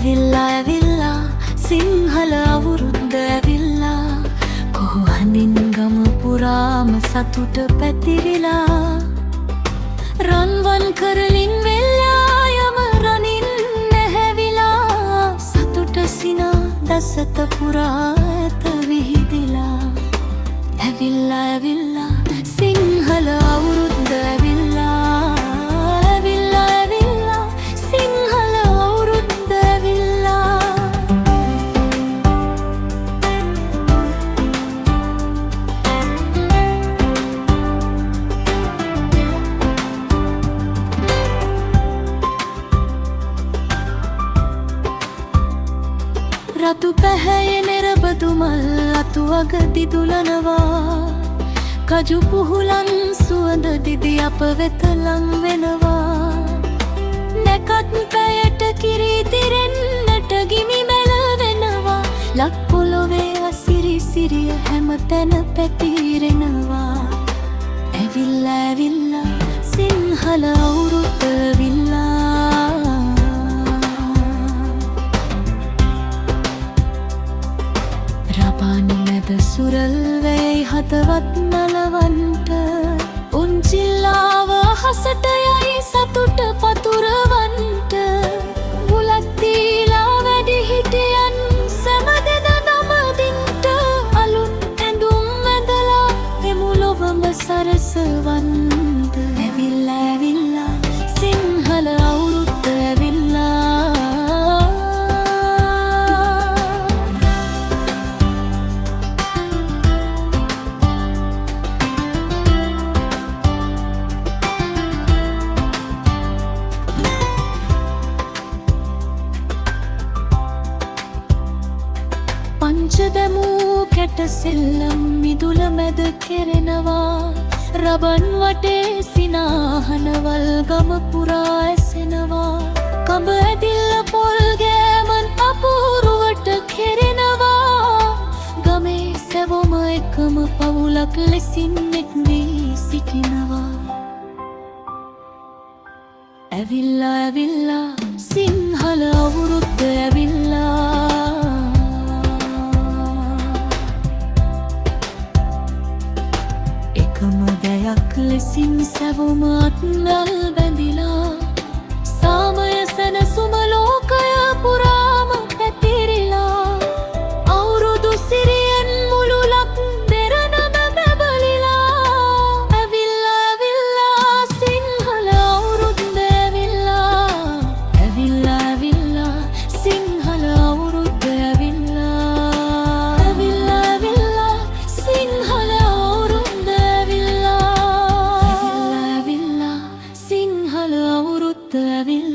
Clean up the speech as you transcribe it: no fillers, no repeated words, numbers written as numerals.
ඇවිල්ලා සිංහල අවුරුද්ද ඇවිල්ලා කොහොහඳින් ගම පුරාම සතුට පැතිරිලා රන්වන් කරලින් වෙල්ලා යම රනින් නැහැවිලා සතුට සිනා දසත පුරා ඇත විහිදිලා ඇවිල්ලා සිංහල අවුරුද්ද ඇවිල්ලා සිංහල අවුරුද්ද ඇවිල්ලා රතු පැහැය නෙරබදු මල් අතු අග දිදුලනවා කජු පුහුලන් සුවඳ දිදි අප වෙත ලං වෙනවා නැකත් පැයට කිරිතිරෙන්නට ගිමි මැලවෙනවා ලක් පොළොවේ අසිරි සිරිය හැම තැන පැතිරෙනවා ඇවිල්ලා සිංහල අවුරුද්ද ඇවිල්ලා රබාන මැද සුරල් වෙයි හදවත් නලවන්ට උන්චිල්ලාව හසට යයි සතුට පතුරවන්ට බුලත් දීලා වැඩි හිටියන් සැමදෙන නමදින්ට අලුත් ඇඳුම් ඇඳලා එමු ලොවම සරසවන්ට ඇවිල්ලා සිංහල අවුරුද්ද ඇවිල්ලා පංචදමූ කැට සෙල්ලම් මිදුල මැද කෙරෙනවා රබන් වටේ සිනාහනවල් ගම පුරා ඇසෙනවා කඹ ඇදිල්ල පොල් ගෑමන් අපූරුවට කෙරෙනවා ගමේ සැවොම එකම පවුලක් ලෙසින් එක්වී සිටිනවා ඇවිල්ලා සිංහල අවුරුද්ද ඇවිල්ලා දෙයක් ලෙසින් සැවොම අත්නල් බැඳිලා සාමය සැනසුම ලෝකය පුරාම පැතිරිලා අවුරුදු සිරියෙන් මුළුලක් දෙරණම බැබලිලා ඇවිල්ලා සිංහල අවුරුද්ද ඇවිල්ලා සිංහල අවුරුද්ද ඇවිල්ලා සිංහල අවුරුද්ද සිංහල අවුරුද්ද ඇවිල්ලා